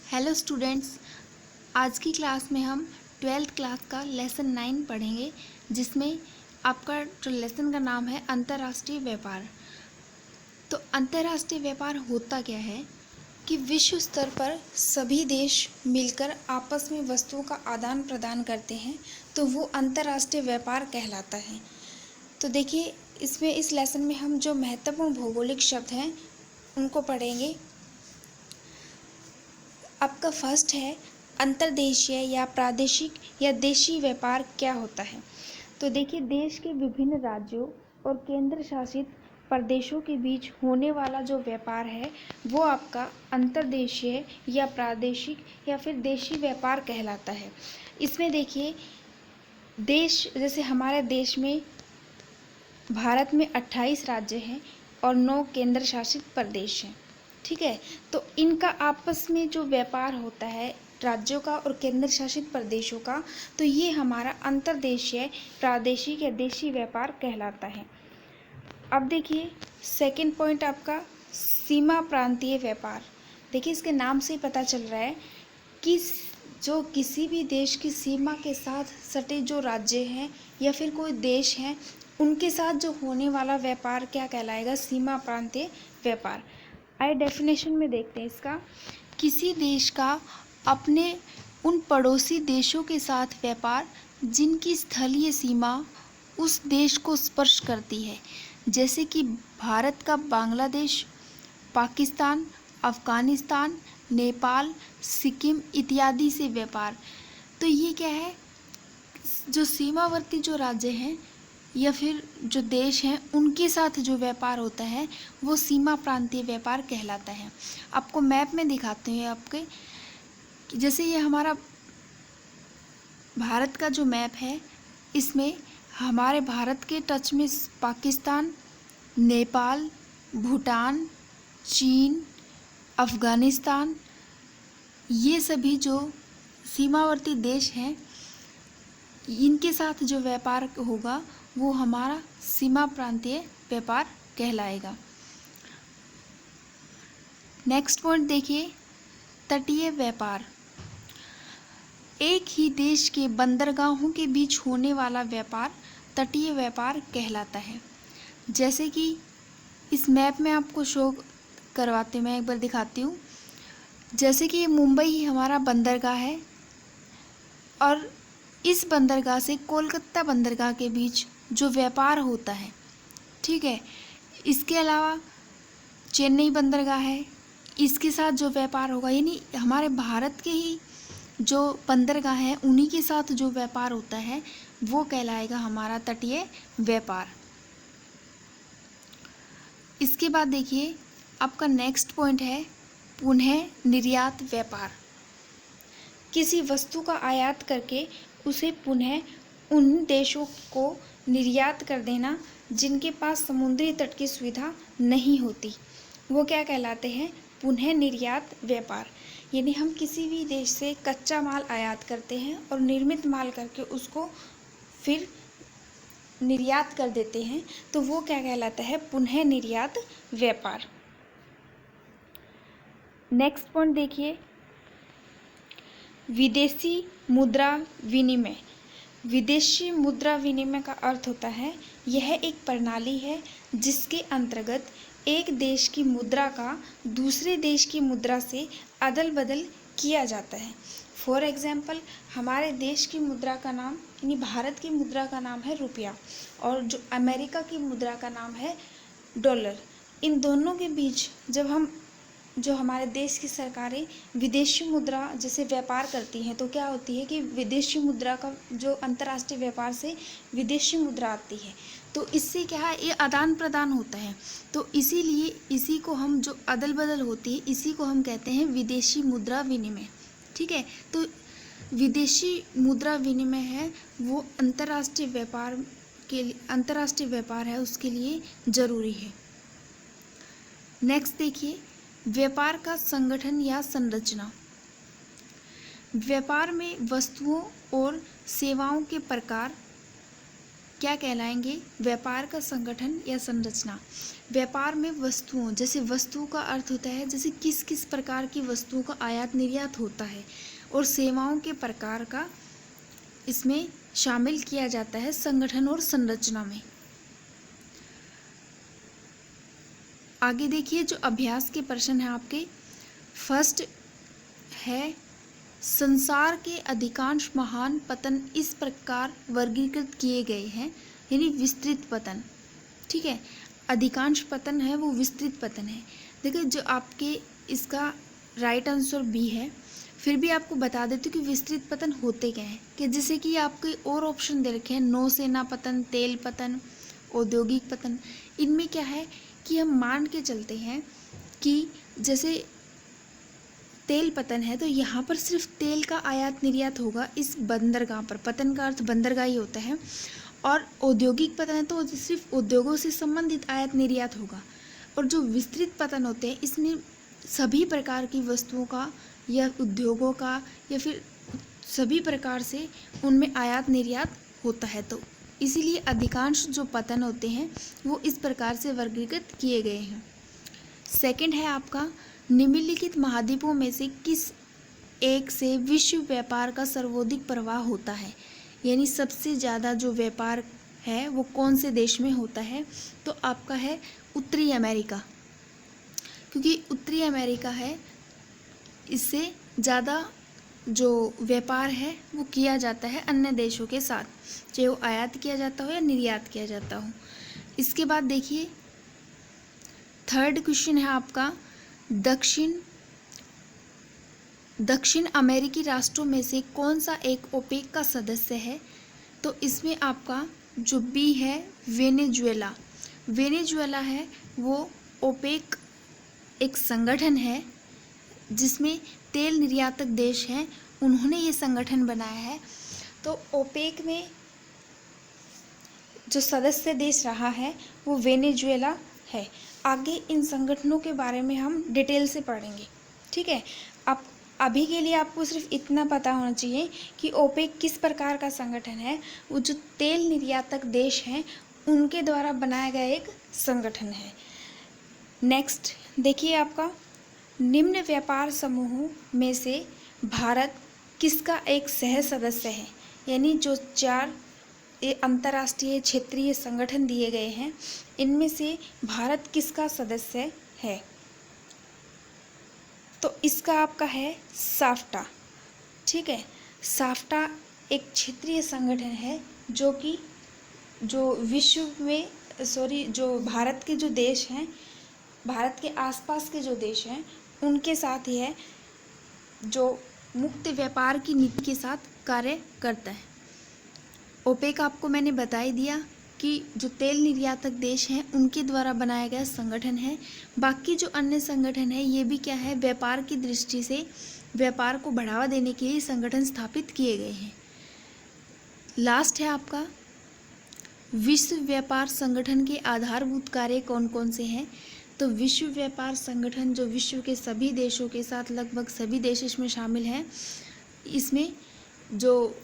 Hello students, आज की class में हम 12th क्लास का लेसन 9 पढ़ेंगे, जिसमें आपका जो लेसन का नाम है अंतर्राष्ट्रीय व्यापार। तो अंतर्राष्ट्रीय व्यापार होता क्या है कि विश्व स्तर पर सभी देश मिलकर आपस में वस्तुओं का आदान प्रदान करते हैं, तो वो अंतर्राष्ट्रीय व्यापार कहलाता है। तो देखिए, इसमें इस लेसन में हम जो महत्वपूर्ण भौगोलिक शब्द हैं उनको पढ़ेंगे। आपका फर्स्ट है अंतर्देशीय या प्रादेशिक या देशी व्यापार क्या होता है। तो देखिए, देश के विभिन्न राज्यों और केंद्र शासित प्रदेशों के बीच होने वाला जो व्यापार है वो आपका अंतर्देशीय या प्रादेशिक या फिर देशी व्यापार कहलाता है। इसमें देखिए, देश जैसे हमारे देश में भारत में 28 राज्य हैं और 9 केंद्र शासित प्रदेश हैं। ठीक है, तो इनका आपस में जो व्यापार होता है राज्यों का और केंद्र शासित प्रदेशों का, तो ये हमारा अंतर्देशीय प्रादेशिक या देशी व्यापार कहलाता है। अब देखिए, सेकंड पॉइंट आपका सीमा प्रांतीय व्यापार। देखिए, इसके नाम से ही पता चल रहा है कि जो किसी भी देश की सीमा के साथ सटे जो राज्य हैं या फिर कोई देश हैं, उनके साथ जो होने वाला व्यापार क्या कहलाएगा? सीमा प्रांतीय व्यापार। आइए डेफिनेशन में देखते हैं इसका। किसी देश का अपने उन पड़ोसी देशों के साथ व्यापार जिनकी स्थलीय सीमा उस देश को स्पर्श करती है, जैसे कि भारत का बांग्लादेश, पाकिस्तान, अफ़गानिस्तान, नेपाल, सिक्किम इत्यादि से व्यापार। तो ये क्या है? जो सीमावर्ती जो राज्य हैं या फिर जो देश हैं उनके साथ जो व्यापार होता है वो सीमा प्रांतीय व्यापार कहलाता है। आपको मैप में दिखाते हैं आपके, जैसे ये हमारा भारत का जो मैप है, इसमें हमारे भारत के टच में पाकिस्तान, नेपाल, भूटान, चीन, अफ़गानिस्तान, ये सभी जो सीमावर्ती देश हैं इनके साथ जो व्यापार होगा वो हमारा सीमा प्रांतीय व्यापार कहलाएगा। नेक्स्ट पॉइंट देखिए, तटीय व्यापार। एक ही देश के बंदरगाहों के बीच होने वाला व्यापार तटीय व्यापार कहलाता है। जैसे कि इस मैप में आपको शो करवाती हूँ, मैं एक बार दिखाती हूँ। जैसे कि मुंबई ही हमारा बंदरगाह है और इस बंदरगाह से कोलकाता बंदरगाह के बीच जो व्यापार होता है, ठीक है, इसके अलावा चेन्नई बंदरगाह है, इसके साथ जो व्यापार होगा, यानी हमारे भारत के ही जो बंदरगाह हैं उन्हीं के साथ जो व्यापार होता है वो कहलाएगा हमारा तटीय व्यापार। इसके बाद देखिए, आपका नेक्स्ट पॉइंट है पुनः निर्यात व्यापार। किसी वस्तु का आयात करके उसे पुनः उन देशों को निर्यात कर देना जिनके पास समुद्री तट की सुविधा नहीं होती, वो क्या कहलाते हैं? पुनः निर्यात व्यापार। यानी हम किसी भी देश से कच्चा माल आयात करते हैं और निर्मित माल करके उसको फिर निर्यात कर देते हैं, तो वो क्या कहलाता है? पुनः निर्यात व्यापार। नेक्स्ट पॉइंट देखिए, विदेशी मुद्रा विनिमय। विदेशी मुद्रा विनिमय का अर्थ होता है यह एक प्रणाली है जिसके अंतर्गत एक देश की मुद्रा का दूसरे देश की मुद्रा से अदल बदल किया जाता है। फॉर एग्जाम्पल, हमारे देश की मुद्रा का नाम यानी भारत की मुद्रा का नाम है रुपया और जो अमेरिका की मुद्रा का नाम है डॉलर। इन दोनों के बीच जब हम जो हमारे देश की सरकारें विदेशी मुद्रा जैसे व्यापार करती हैं, तो क्या होती है कि विदेशी मुद्रा का जो अंतर्राष्ट्रीय व्यापार से विदेशी मुद्रा आती है, तो इससे क्या है, ये आदान प्रदान होता है। तो इसीलिए इसी को हम जो अदल बदल होती है इसी को हम कहते हैं विदेशी मुद्रा विनिमय। ठीक है, तो विदेशी मुद्रा विनिमय है वो अंतर्राष्ट्रीय व्यापार के लिए, अंतर्राष्ट्रीय व्यापार है उसके लिए ज़रूरी है। नेक्स्ट देखिए, व्यापार का संगठन या संरचना। व्यापार में वस्तुओं और सेवाओं के प्रकार क्या कहलाएंगे? व्यापार का संगठन या संरचना। व्यापार में वस्तुओं, जैसे वस्तुओं का अर्थ होता है जैसे किस किस प्रकार की वस्तुओं का आयात निर्यात होता है, और सेवाओं के प्रकार का इसमें शामिल किया जाता है संगठन और संरचना में। आगे देखिए जो अभ्यास के प्रश्न हैं आपके, फर्स्ट है संसार के अधिकांश महान पतन इस प्रकार वर्गीकृत किए गए हैं, यानी विस्तृत पतन। ठीक है, अधिकांश पतन है वो विस्तृत पतन है। देखिए जो आपके इसका राइट आंसर बी है। फिर भी आपको बता देती हूँ कि विस्तृत पतन होते क्या हैं, कि जैसे कि आपके और ऑप्शन दे रखे हैं, नौसेना पतन, तेल पतन, औद्योगिक पतन। इनमें क्या है कि हम मान के चलते हैं कि जैसे तेल पतन है तो यहाँ पर सिर्फ तेल का आयात निर्यात होगा इस बंदरगाह पर, पतन का अर्थ बंदरगाह ही होता है। और औद्योगिक पतन है तो सिर्फ उद्योगों से संबंधित आयात निर्यात होगा। और जो विस्तृत पतन होते हैं इसमें सभी प्रकार की वस्तुओं का या उद्योगों का या फिर सभी प्रकार से उनमें आयात निर्यात होता है। तो इसीलिए अधिकांश जो पतन होते हैं वो इस प्रकार से वर्गीकृत किए गए हैं। सेकंड है आपका, निम्नलिखित महाद्वीपों में से किस एक से विश्व व्यापार का सर्वाधिक प्रवाह होता है, यानी सबसे ज़्यादा जो व्यापार है वो कौन से देश में होता है? तो आपका है उत्तरी अमेरिका, क्योंकि उत्तरी अमेरिका है इससे ज़्यादा जो व्यापार है वो किया जाता है अन्य देशों के साथ, चाहे वो आयात किया जाता हो या निर्यात किया जाता हो। इसके बाद देखिए थर्ड क्वेश्चन है आपका, दक्षिण अमेरिकी राष्ट्रों में से कौन सा एक ओपेक का सदस्य है? तो इसमें आपका जो बी है वेनेजुएला। वेनेजुएला है वो ओपेक एक संगठन है जिसमें तेल निर्यातक देश हैं, उन्होंने ये संगठन बनाया है। तो ओपेक में जो सदस्य देश रहा है वो वेनेजुएला है। आगे इन संगठनों के बारे में हम डिटेल से पढ़ेंगे। ठीक है, अब अभी के लिए आपको सिर्फ इतना पता होना चाहिए कि ओपेक किस प्रकार का संगठन है। वो जो तेल निर्यातक देश हैं उनके द्वारा बनाया गया एक संगठन है। नेक्स्ट देखिए आपका, निम्न व्यापार समूहों में से भारत किसका एक सह सदस्य है, यानी जो 4 अंतर्राष्ट्रीय क्षेत्रीय संगठन दिए गए हैं इनमें से भारत किसका सदस्य है? तो इसका आपका है साफ्टा। ठीक है, साफ्टा एक क्षेत्रीय संगठन है जो कि जो विश्व में जो भारत के जो देश हैं, भारत के आसपास के जो देश हैं उनके साथ ही है, जो मुक्त व्यापार की नीति के साथ कार्य करता है। ओपेक आपको मैंने बता ही दिया कि जो तेल निर्यातक देश हैं उनके द्वारा बनाया गया संगठन है। बाकी जो अन्य संगठन है ये भी क्या है, व्यापार की दृष्टि से व्यापार को बढ़ावा देने के लिए संगठन स्थापित किए गए हैं। लास्ट है आपका, विश्व व्यापार संगठन के आधारभूत कार्य कौन कौन से हैं? तो विश्व व्यापार संगठन जो विश्व के सभी देशों के साथ, लगभग सभी देश इसमें शामिल हैं, इसमें जो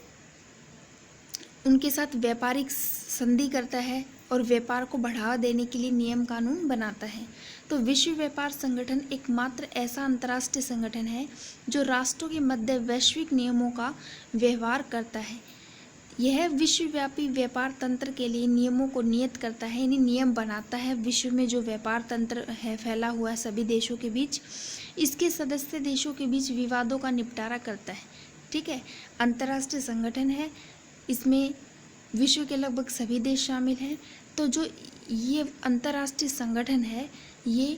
उनके साथ व्यापारिक संधि करता है और व्यापार को बढ़ावा देने के लिए नियम कानून बनाता है। तो विश्व व्यापार संगठन एकमात्र ऐसा अंतर्राष्ट्रीय संगठन है जो राष्ट्रों के मध्य वैश्विक नियमों का व्यवहार करता है। यह विश्वव्यापी व्यापार तंत्र के लिए नियमों को नियत करता है, यानी नियम बनाता है। विश्व में जो व्यापार तंत्र है फैला हुआ है सभी देशों के बीच, इसके सदस्य देशों के बीच विवादों का निपटारा करता है। ठीक है, अंतर्राष्ट्रीय संगठन है, इसमें विश्व के लगभग सभी देश शामिल हैं। तो जो ये अंतर्राष्ट्रीय संगठन है ये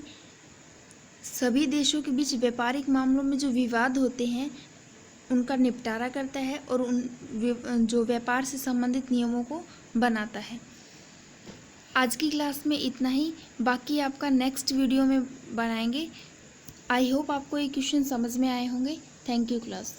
सभी देशों के बीच व्यापारिक मामलों में जो विवाद होते हैं उनका निपटारा करता है और उन जो व्यापार से संबंधित नियमों को बनाता है। आज की क्लास में इतना ही, बाकी आपका नेक्स्ट वीडियो में बनाएंगे। आई होप आपको ये क्वेश्चन समझ में आए होंगे। Thank you class.